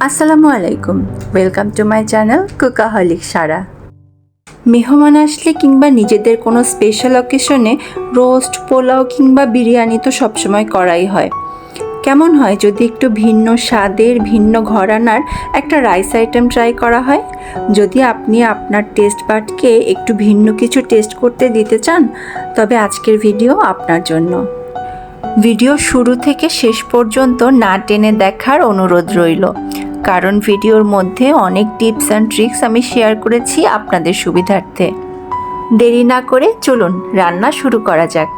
আসসালামু আলাইকুম, welcome to my channel কুকাহলিক সারা। মেহমান আসলে কিংবা নিজেদের কোনো স্পেশাল অকেশনে রোস্ট, পোলাও কিংবা বিরিয়ানি তো সবসময় করাই হয়। কেমন হয় যদি একটু ভিন্ন স্বাদের, ভিন্ন ঘরানার একটা রাইস আইটেম ট্রাই করা হয়? যদি আপনি আপনার টেস্ট বাডকে একটু ভিন্ন কিছু টেস্ট করতে দিতে চান, তবে আজকের ভিডিও আপনার জন্য। ভিডিও শুরু থেকে শেষ পর্যন্ত না টেনে দেখার অনুরোধ রইল, কারণ ভিডিওর মধ্যে অনেক টিপস অ্যান্ড ট্রিক্স আমি শেয়ার করেছি আপনাদের সুবিধার্থে। দেরি না করে চলুন রান্না শুরু করা যাক।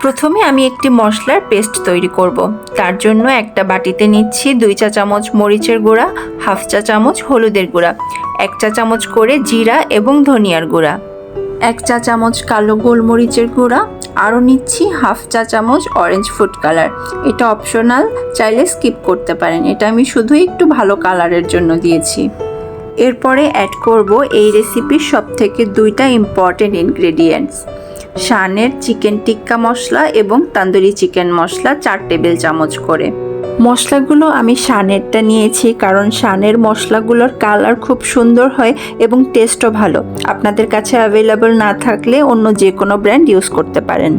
প্রথমে আমি একটি মশলার পেস্ট তৈরি করব। তার জন্য একটা বাটিতে নিচ্ছি 2 চা চামচ মরিচের গুঁড়া, হাফ চা চামচ হলুদের গুঁড়া, 1 চা চামচ করে জিরা এবং ধনিয়ার গুঁড়া, 1 চা চামচ কালো গোলমরিচের গুঁড়া, আরও নিচ্ছি হাফ চা চামচ অরেঞ্জ ফুড কালার। এটা অপশনাল, চাইলে স্কিপ করতে পারেন, এটা আমি শুধু একটু ভালো কালারের জন্য দিয়েছি। এরপরে অ্যাড করব এই রেসিপির সবথেকে 2টা ইম্পর্টেন্ট ইনগ্রেডিয়েন্টস, শানের চিকেন টিক্কা মশলা এবং তান্দুরি চিকেন মশলা 4 টেবিল চামচ করে। মশলাগুলো আমি শানেরটা নিয়েছি কারণ শানের মশলাগুলোর কালার খুব সুন্দর হয় এবং টেস্টও ভালো। আপনাদের কাছে অ্যাভেলেবল না থাকলে অন্য যে কোনো ব্র্যান্ড ইউজ করতে পারেন।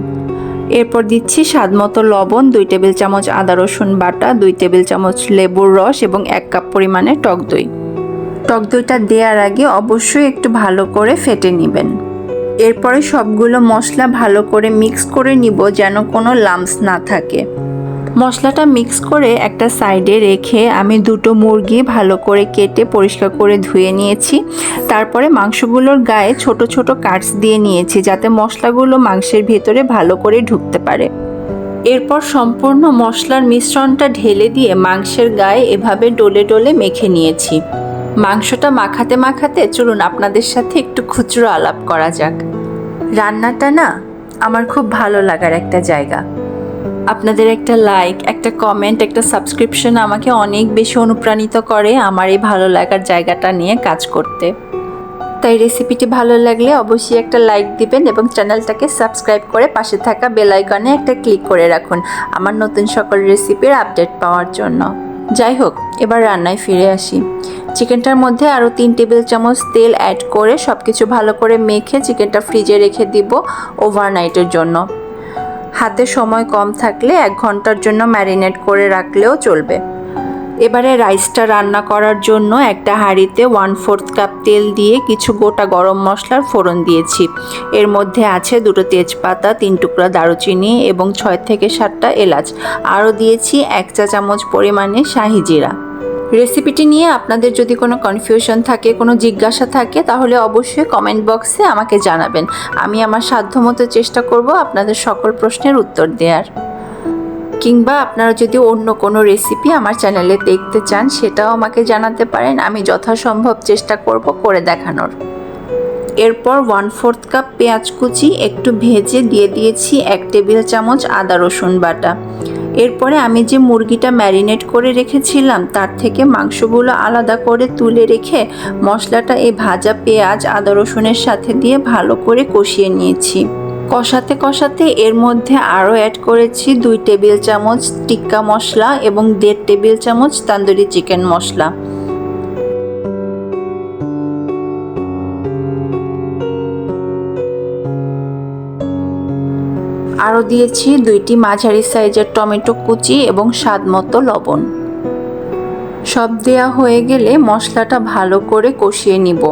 এরপর দিচ্ছি স্বাদমতো লবণ, 2 টেবিল চামচ আদা রসুন বাটা, 2 টেবিল চামচ লেবুর রস এবং 1 কাপ পরিমাণে টক দই। টক দইটা দেওয়ার আগে অবশ্যই একটু ভালো করে ফেটে নেবেন। এরপরে সবগুলো মশলা ভালো করে মিক্স করে নিব যেন কোনো লাম্পস না থাকে। মশলাটা মিক্স করে একটা সাইডে রেখে আমি 2টো মুরগি ভালো করে কেটে পরিষ্কার করে ধুয়ে নিয়েছি। তারপরে মাংসগুলোর গায়ে ছোট ছোট কাটস দিয়ে নিয়েছি যাতে মশলাগুলো মাংসের ভেতরে ভালো করে ঢুকতে পারে। এরপর সম্পূর্ণ মশলার মিশ্রণটা ঢেলে দিয়ে মাংসের গায়ে এভাবে ডলে ডলে মেখে নিয়েছি। মাংসটা মাখাতে মাখাতে চলুন আপনাদের সাথে একটু খুচরো আলাপ করা যাক। রান্নাটা না আমার খুব ভালো লাগার একটা জায়গা। আপনাদের একটা লাইক, একটা কমেন্ট, একটা সাবস্ক্রিপশন আমাকে অনেক বেশি অনুপ্রাণিত করে আমার এই ভালো লাগার জায়গাটা নিয়ে কাজ করতে। তাই রেসিপিটি ভালো লাগলে অবশ্যই একটা লাইক দিবেন এবং চ্যানেলটাকে সাবস্ক্রাইব করে পাশে থাকা বেল আইকনে একটা ক্লিক করে রাখুন আমার নতুন সকল রেসিপির আপডেট পাওয়ার জন্য। যাই হোক, এবার রান্নায় ফিরে আসি। চিকেনটার মধ্যে আরও 3 টেবিল চামচ তেল অ্যাড করে সব কিছু ভালো করে মেখে চিকেনটা ফ্রিজে রেখে দিব ওভারনাইটের জন্য। হাতে সময় কম থাকলে 1 ঘন্টার জন্য ম্যারিনেট করে রাখলেও চলবে। এবারে রাইসটা রান্না করার জন্য একটা হাঁড়িতে 1/4 কাপ তেল দিয়ে কিছু গোটা গরম মশলার ফোড়ন দিয়েছি। এর মধ্যে আছে 2টো তেজপাতা, 3 টুকরা দারুচিনি এবং 6 থেকে 7টা এলাচ। আরও দিয়েছি 1 চা চামচ পরিমাণে শাহি জিরা। রেসিপিটি নিয়ে আপনাদের যদি কোনো কনফিউশন থাকে, কোনো জিজ্ঞাসা থাকে, তাহলে অবশ্যই কমেন্ট বক্সে আমাকে জানাবেন। আমি আমার সাধ্যমতো চেষ্টা করব আপনাদের সকল প্রশ্নের উত্তর দেওয়ার। কিংবা আপনারা যদি অন্য কোনো রেসিপি আমার চ্যানেলে দেখতে চান সেটাও আমাকে জানাতে পারেন, আমি যথাসম্ভব চেষ্টা করব করে দেখানোর। এরপর 1/4 কাপ পেঁয়াজ কুচি একটু ভেজে দিয়ে দিয়েছি 1 টেবিল চামচ আদা রসুন বাটা। এরপরে আমি যে মুরগিটা ম্যারিনেট করে রেখেছিলাম তার থেকে মাংসগুলো আলাদা করে তুলে রেখে মশলাটা এই ভাজা পেঁয়াজ আদা রসুনের সাথে দিয়ে ভালো করে কষিয়ে নিয়েছি। কষাতে কষাতে এর মধ্যে আরও অ্যাড করেছি 2 টেবিল চামচ টিক্কা মশলা এবং 1.5 টেবিল চামচ তান্দুরি চিকেন মশলা। আরও দিয়েছি 2টি মাঝারি সাইজের টমেটো কুচি এবং স্বাদমতো লবণ। সব দেয়া হয়ে গেলে মশলাটা ভালো করে কষিয়ে নিব।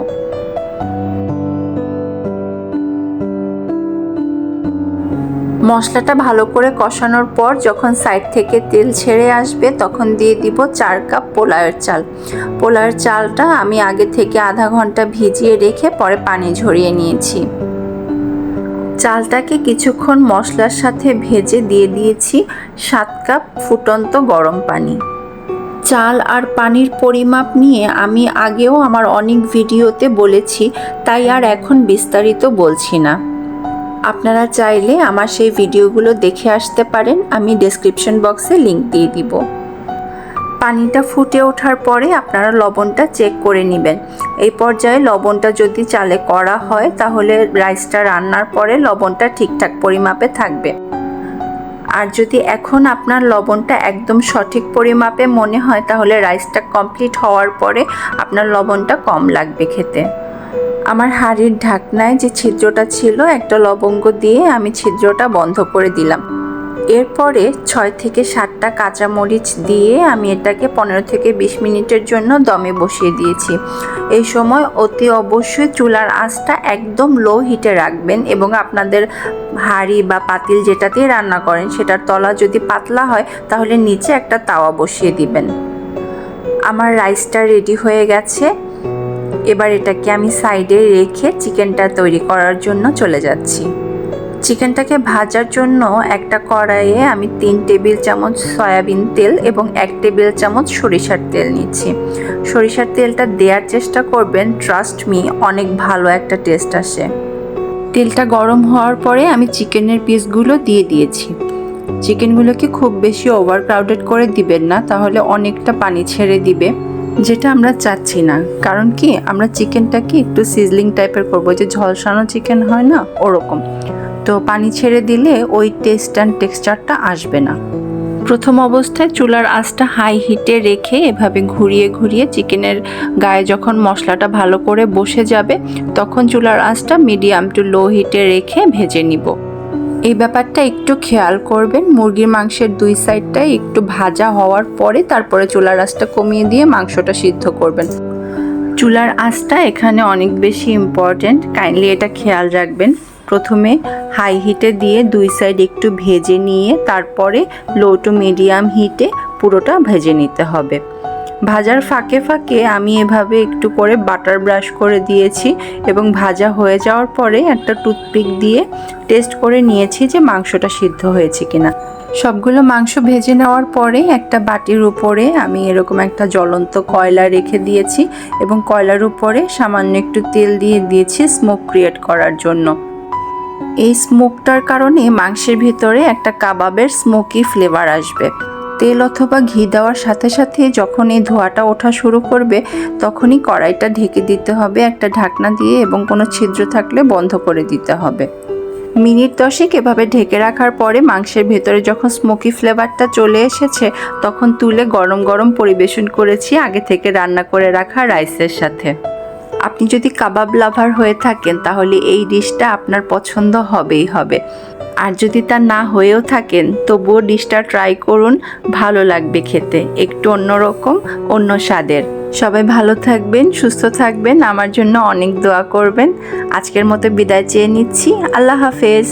মশলাটা ভালো করে কষানোর পর যখন সাইড থেকে তেল ছেড়ে আসবে তখন দিয়ে দিব 4 কাপ পোলাওয়ের চাল। পোলাওয়ের চালটা আমি আগে থেকে আধা ঘন্টা ভিজিয়ে রেখে পরে পানি ঝরিয়ে নিয়েছি। চালটাকে কিছুক্ষণ মশলার সাথে ভেজে দিয়ে দিয়েছি 7 কাপ ফুটন্ত গরম পানি। চাল আর পানির পরিমাপ নিয়ে আমি আগেও আমার অনেক ভিডিওতে বলেছি, তাই আর এখন বিস্তারিত বলছি না। আপনারা চাইলে আমার সেই ভিডিওগুলো দেখে আসতে পারেন, আমি ডেসক্রিপশন বক্সে লিংক দিয়ে দিব। পানিটা ফুটে ওঠার পরে আপনারা লবণটা চেক করে নেবেন। এই পর্যায়ে লবণটা যদি চালে করা হয় তাহলে রাইসটা রান্নার পরে লবণটা ঠিকঠাক পরিমাপে থাকবে। আর যদি এখন আপনার লবণটা একদম সঠিক পরিমাপে মনে হয় তাহলে রাইসটা কমপ্লিট হওয়ার পরে আপনার লবণটা কম লাগবে খেতে। আমার হাঁড়ির ঢাকনায় যে ছিদ্রটা ছিল একটা লবঙ্গ দিয়ে আমি ছিদ্রটা বন্ধ করে দিলাম। এরপরে 6 থেকে 7টা কাঁচামরিচ দিয়ে আমি এটাকে 15 থেকে 20 মিনিটের জন্য দমে বসিয়ে দিয়েছি। এই সময় অতি অবশ্যই চুলার আঁচটা একদম লো হিটে রাখবেন এবং আপনাদের হাঁড়ি বা পাতিল যেটাতে রান্না করেন সেটার তলা যদি পাতলা হয় তাহলে নিচে একটা তাওয়া বসিয়ে দিবেন। আমার রাইসটা রেডি হয়ে গেছে। এবার এটাকে আমি সাইডে রেখে চিকেনটা তৈরি করার জন্য চলে যাচ্ছি। চিকেনটাকে ভাজার জন্য একটা কড়াইয়ে আমি 3 টেবিল চামচ সয়াবিন তেল এবং 1 টেবিল চামচ সরিষার তেল নিচ্ছি। সরিষার তেলটা দেওয়ার চেষ্টা করবেন, ট্রাস্ট মি, অনেক ভালো একটা টেস্ট আসে। তেলটা গরম হওয়ার পরে আমি চিকেনের পিসগুলো দিয়ে দিয়েছি। চিকেনগুলোকে খুব বেশি ওভার ক্রাউডেড করে দিবেন না, তাহলে অনেকটা পানি ছেড়ে দিবে, যেটা আমরা চাচ্ছি না। কারণ কি, আমরা চিকেনটাকে একটু সিজলিং টাইপের করবো, যে ঝলসানো চিকেন হয় না ওরকম। তো পানি ছেড়ে দিলে ওই টেস্ট অ্যান্ড টেক্সচারটা আসবে না। প্রথম অবস্থায় চুলার আঁচটা হাই হিটে রেখে এভাবে ঘুরিয়ে ঘুরিয়ে চিকেনের গায়ে যখন মশলাটা ভালো করে বসে যাবে তখন চুলার আঁচটা মিডিয়াম টু লো হিটে রেখে ভেজে নিব। এই ব্যাপারটা একটু খেয়াল করবেন। মুরগির মাংসের 2 সাইডটাই একটু ভাজা হওয়ার পরে তারপরে চুলার আঁচটা কমিয়ে দিয়ে মাংসটা সিদ্ধ করবেন। চুলার আঁচটা এখানে অনেক বেশি ইম্পর্ট্যান্ট, কাইন্ডলি এটা খেয়াল রাখবেন। প্রথমে হাই হিটে দিয়ে 2 সাইড একটু ভেজে নিয়ে তারপরে লো টু মিডিয়াম হিটে পুরোটা ভেজে নিতে হবে। ভাজার ফাঁকে ফাঁকে আমি এভাবে একটু করে বাটার ব্রাশ করে দিয়েছি এবং ভাজা হয়ে যাওয়ার পরে একটা টুথপিক দিয়ে টেস্ট করে নিয়েছি যে মাংসটা সিদ্ধ হয়েছে কিনা। সবগুলো মাংস ভেজে নেওয়ার পরে একটা বাটির উপরে আমি এরকম একটা জ্বলন্ত কয়লা রেখে দিয়েছি এবং কয়লার উপরে সামান্য একটু তেল দিয়ে দিয়েছি স্মোক ক্রিয়েট করার জন্য। এই স্মোকটার কারণে মাংসের ভিতরে একটা কাবাবের স্মোকি ফ্লেভার আসবে। তেল অথবা ঘি দেওয়ার সাথে সাথে যখন এই ধোঁয়াটা ওঠা শুরু করবে তখনই কড়াইটা ঢেকে দিতে হবে একটা ঢাকনা দিয়ে এবং কোনো ছিদ্র থাকলে বন্ধ করে দিতে হবে। মিনিট 10 এভাবে ঢেকে রাখার পরে মাংসের ভেতরে যখন স্মোকি ফ্লেভারটা চলে এসেছে তখন তুলে গরম গরম পরিবেশন করেছি আগে থেকে রান্না করে রাখা রাইসের সাথে। আপনি যদি কাবাব লাভার হয়ে থাকেন তাহলে এই ডিশটা আপনার পছন্দ হবেই হবে। আর যদি তা না হয়েও থাকেন তবুও ডিশটা ট্রাই করুন, ভালো লাগবে খেতে, একটু অন্যরকম, অন্য স্বাদের। সবাই ভালো থাকবেন, সুস্থ থাকবেন, আমার জন্য অনেক দোয়া করবেন। আজকের মতো বিদায় চেয়ে নিচ্ছি। আল্লাহ হাফেজ।